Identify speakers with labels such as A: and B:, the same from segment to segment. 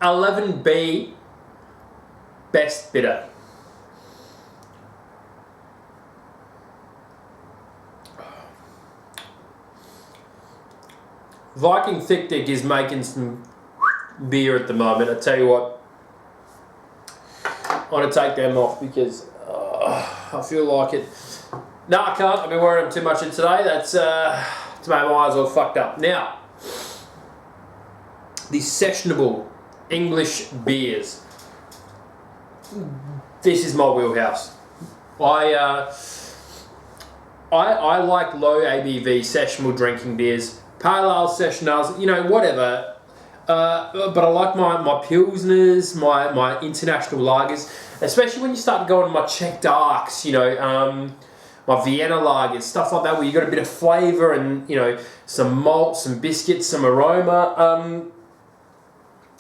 A: 11B, best bitter. Viking Thick Dick is making some beer at the moment. I tell you what, I want to take them off because I feel like it. No, I can't. I've been wearing them too much in today. That's to make my eyes all fucked up. Now, these sessionable English beers. This is my wheelhouse. I like low ABV sessionable drinking beers. Pale ale, session ales, you know, whatever. But I like my Pilsners, my international lagers, especially when you start to go on my Czech darks, you know, my Vienna lagers, stuff like that, where you got a bit of flavour and, you know, some malt, some biscuits, some aroma.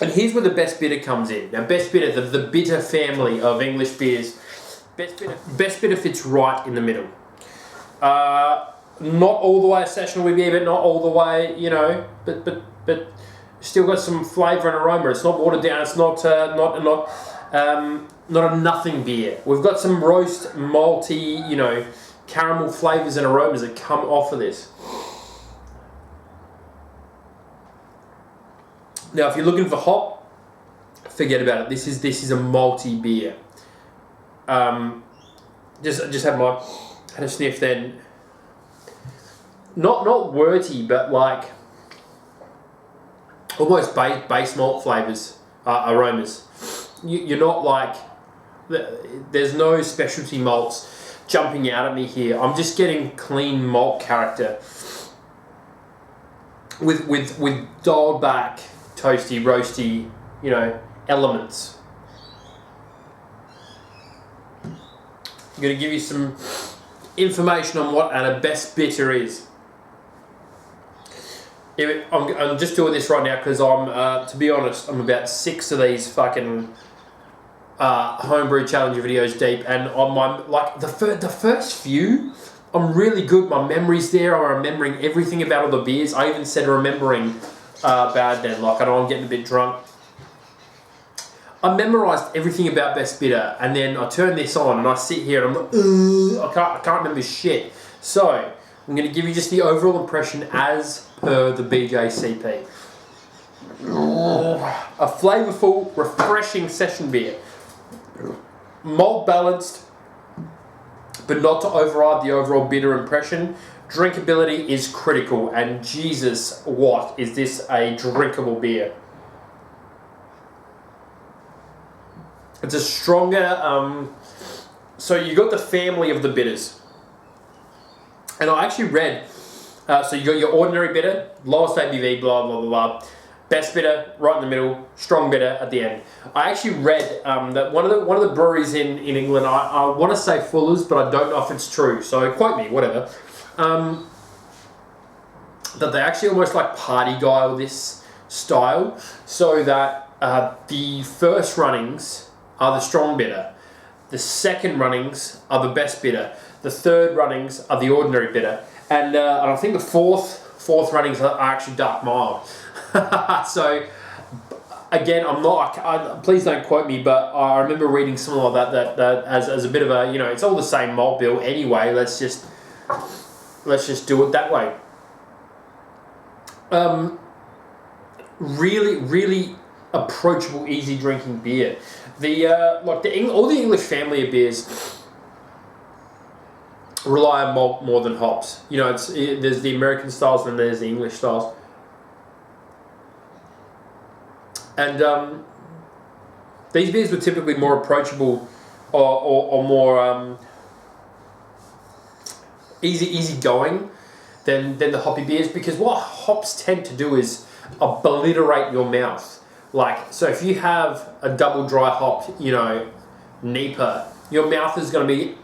A: And here's where the best bitter comes in. Now, best bitter, the bitter family of English beers, best bitter fits right in the middle. Not all the way a sessional beer, but not all the way, you know, but still got some flavour and aroma. It's not watered down. It's not a nothing beer. We've got some roast, malty, you know, caramel flavours and aromas that come off of this. Now, if you're looking for hop, forget about it. This is a malty beer. Just had a sniff then. Not worty, but like almost base malt flavours, aromas. You're not like, there's no specialty malts jumping out at me here. I'm just getting clean malt character with dialed back, toasty, roasty, you know, elements. I'm going to give you some information on what a best bitter is. I'm just doing this right now because I'm, to be honest, I'm about 6 of these fucking homebrew challenge videos deep, and on my, like, the first few, I'm really good. My memory's there. I'm remembering everything about all the beers. I even said remembering bad then, like, I know I'm getting a bit drunk. I memorised everything about best bitter, and then I turn this on and I sit here and I'm like, I can't remember shit. So I'm going to give you just the overall impression as per the BJCP. A flavourful, refreshing session beer. Malt balanced, but not to override the overall bitter impression. Drinkability is critical, and Jesus, what is this a drinkable beer? It's a stronger, so you got the family of the bitters. And I actually read, so you got your ordinary bitter, lowest ABV, blah, blah, blah, blah. Best bitter, right in the middle, strong bitter at the end. I actually read that one of the breweries in England, I want to say Fuller's, but I don't know if it's true, so quote me, whatever, that they actually almost like party guile this style, so that the first runnings are the strong bitter, the second runnings are the best bitter, the third runnings are the ordinary bitter, and I think the fourth runnings are actually dark mild. So again, I'm not. Please don't quote me, but I remember reading something like that as a bit of a, you know, it's all the same malt bill anyway. Let's just do it that way. Really approachable, easy drinking beer. All the English family of beers rely on malt more than hops. You know, there's the American styles and there's the English styles. And these beers were typically more approachable or more easy going than the hoppy beers, because what hops tend to do is obliterate your mouth. Like, so if you have a double dry hop, you know, Nipah, your mouth is going to be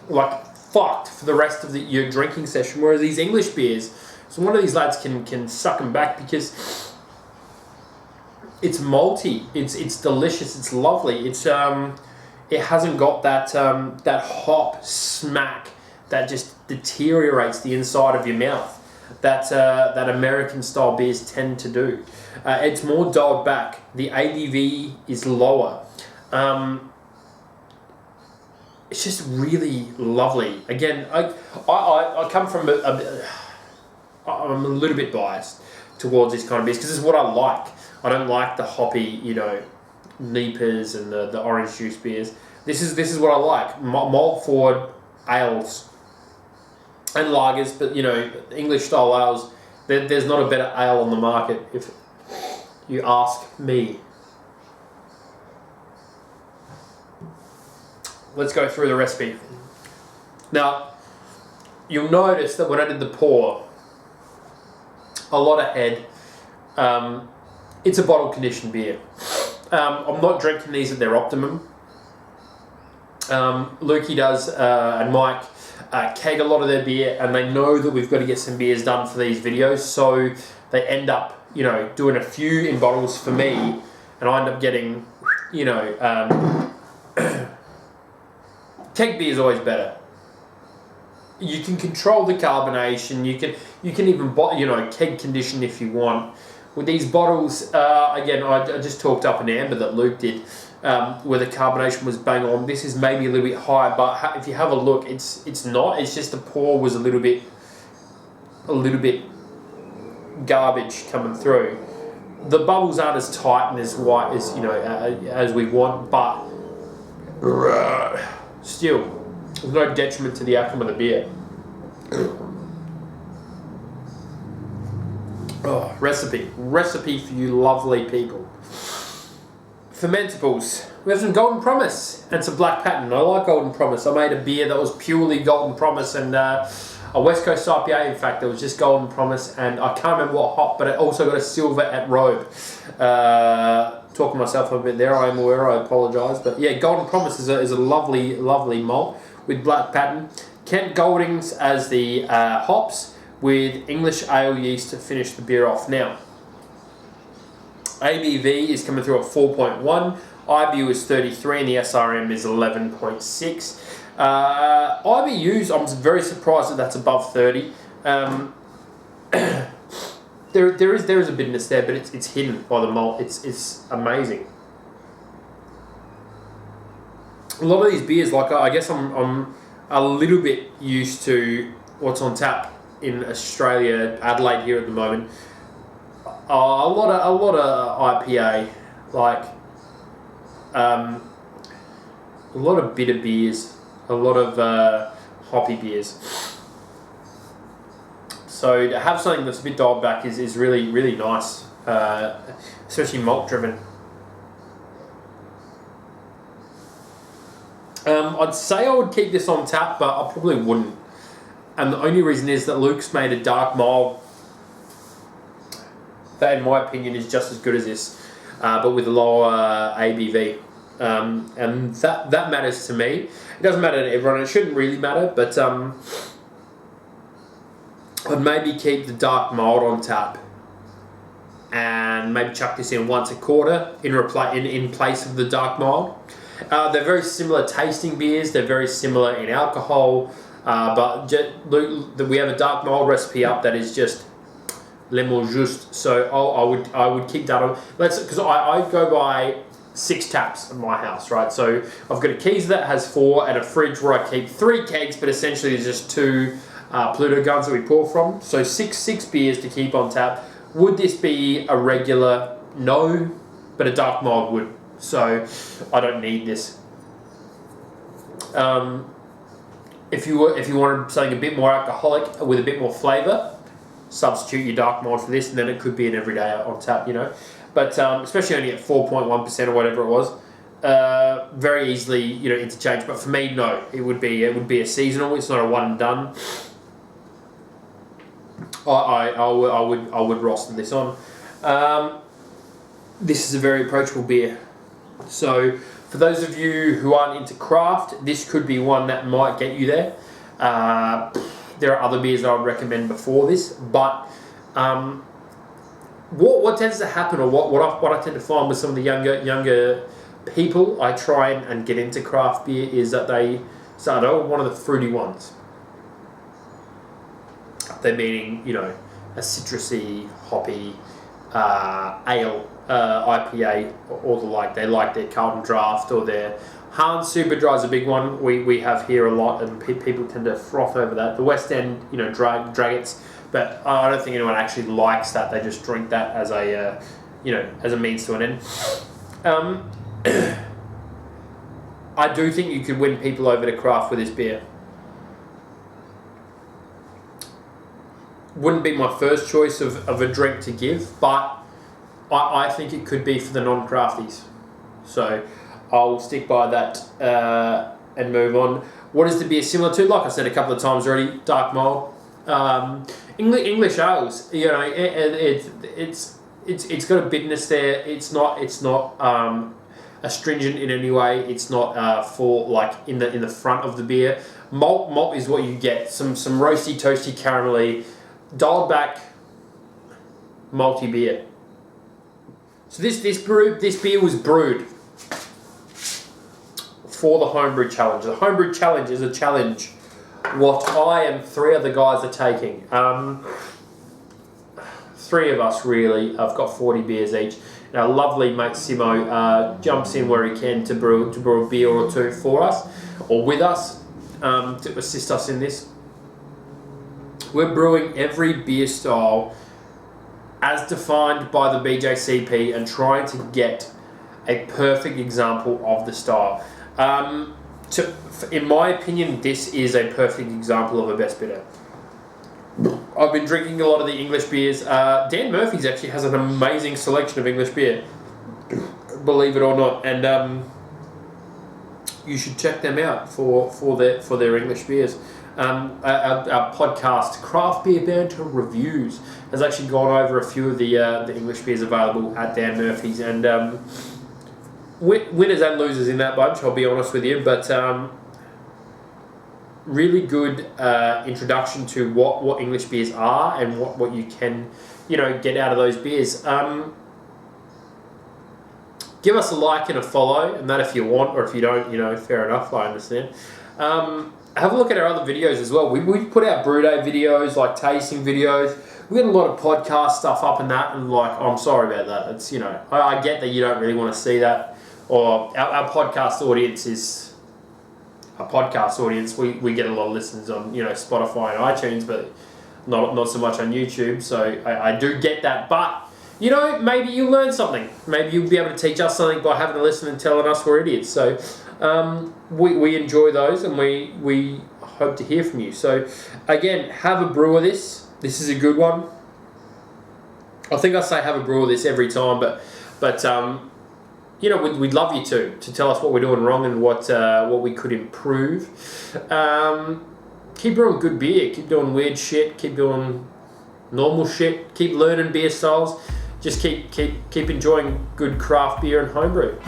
A: like fucked for the rest of your drinking session. Whereas these English beers, so one of these lads can suck them back because it's malty, it's delicious, it's lovely. It's it hasn't got that hop smack that just deteriorates the inside of your mouth. that American style beers tend to do. It's more dialed back. The ABV is lower. It's just really lovely. Again, I come from I'm a little bit biased towards this kind of beers because this is what I like. I don't like the hoppy, Neepers and the orange juice beers. This is what I like. Malt forward ales and lagers, but English style ales. There's not a better ale on the market if you ask me. Let's go through the recipe. Now, you'll notice that when I did the pour, a lot of head. It's a bottle conditioned beer. I'm not drinking these at their optimum. Lukey does and Mike keg a lot of their beer, and they know that we've got to get some beers done for these videos, so they end up doing a few in bottles for me, and I end up getting keg beer is always better. You can control the carbonation. You can even keg condition if you want. With these bottles, again, I just talked up an amber that Luke did, where the carbonation was bang on. This is maybe a little bit higher, but if you have a look, it's not. It's just the pour was a little bit garbage coming through. The bubbles aren't as tight and as white as as we want, but still, there's no detriment to the outcome of the beer. Oh, recipe for you lovely people. Fermentables. We have some Golden Promise and some Black Patent. I like Golden Promise. I made a beer that was purely Golden Promise and a West Coast IPA. In fact, it was just Golden Promise, and I can't remember what hop, but it also got a silver at Robe. Talking myself a bit there. I am aware. I apologise, but yeah, Golden Promise is a lovely malt with Black Patent. Kent Goldings as the hops, with English ale yeast to finish the beer off. Now, ABV is coming through at 4.1, IBU is 33, and the SRM is 11.6. IBUs, I'm very surprised that that's above 30. There is a bitterness there, but it's hidden by the malt. It's amazing. A lot of these beers, I guess I'm a little bit used to what's on tap in Australia, Adelaide here at the moment. A lot of IPA, a lot of bitter beers, a lot of hoppy beers. So to have something that's a bit dialed back is really nice, especially malt driven. I'd say I would keep this on tap, but I probably wouldn't. And the only reason is that Luke's made a dark mild that, in my opinion, is just as good as this, but with a lower ABV. And that matters to me. It doesn't matter to everyone. It shouldn't really matter, but I'd maybe keep the dark mild on tap and maybe chuck this in once a quarter in place of the dark mild. They're very similar tasting beers. They're very similar in alcohol. But we have a dark mild recipe up that is just lemon juste. So I would keep that on. Because I go by 6 taps in my house, right? So I've got a keys that has 4 and a fridge where I keep 3 kegs, but essentially there's just 2 Pluto guns that we pour from. So six beers to keep on tap. Would this be a regular? No, but a dark mild would. So I don't need this. If you wanted something a bit more alcoholic with a bit more flavour, substitute your dark mild for this, and then it could be an everyday on tap, But especially only at 4.1% or whatever it was, very easily interchange. But for me, no, it would be a seasonal. It's not a one and done. I would roster this on. This is a very approachable beer. So for those of you who aren't into craft, this could be one that might get you there. There are other beers that I would recommend before this, but what tends to happen, or what I tend to find with some of the younger people I try and get into craft beer, is that they start one of the fruity ones. They're meaning, a citrusy, hoppy ale, IPA or the like. They like their Carlton Draft or their Hans Super Dry is a big one we have here a lot, and people tend to froth over that. The West End, Dragons, but I don't think anyone actually likes that. They just drink that as a as a means to an end. I do think you could win people over to craft with this beer. Wouldn't be my first choice of a drink to give, but I think it could be for the non-crafties. So I'll stick by that and move on. What is the beer similar to? Like I said a couple of times already, dark malt. English ales. It's got a bitterness there. It's not astringent in any way. It's not for like in the front of the beer. Malt is what you get. Some roasty, toasty, caramelly, dialed back malty beer. So this beer was brewed for the Homebrew Challenge. The Homebrew Challenge is a challenge what I and 3 other guys are taking. 3 of us really. I've got 40 beers each. And our lovely mate Simo jumps in where he can to brew a beer or 2 for us or with us to assist us in this. We're brewing every beer style as defined by the BJCP and trying to get a perfect example of the style. In my opinion, this is a perfect example of a best bitter. I've been drinking a lot of the English beers. Dan Murphy's actually has an amazing selection of English beer, believe it or not, and you should check them out for their English beers. Our podcast, Craft Beer Banter Reviews, has actually gone over a few of the English beers available at Dan Murphy's, and winners and losers in that bunch, I'll be honest with you, but really good introduction to what English beers are and what you can get out of those beers. Give us a like and a follow, and that if you want, or if you don't, fair enough, I understand. Have a look at our other videos as well. We put out brew day videos, like tasting videos. We got a lot of podcast stuff up and that, and I'm sorry about that. It's I get that you don't really want to see that, or our podcast audience is a podcast audience. We get a lot of listens on Spotify and iTunes, but not so much on YouTube. So I do get that, but maybe you learn something. Maybe you'll be able to teach us something by having a listen and telling us we're idiots. So we enjoy those, and we hope to hear from you. So again, have a brew of this. This is a good one. I think I say have a brew of this every time, but we'd love you to tell us what we're doing wrong and what we could improve. Keep brewing good beer. Keep doing weird shit. Keep doing normal shit. Keep learning beer styles. Just keep enjoying good craft beer and homebrew.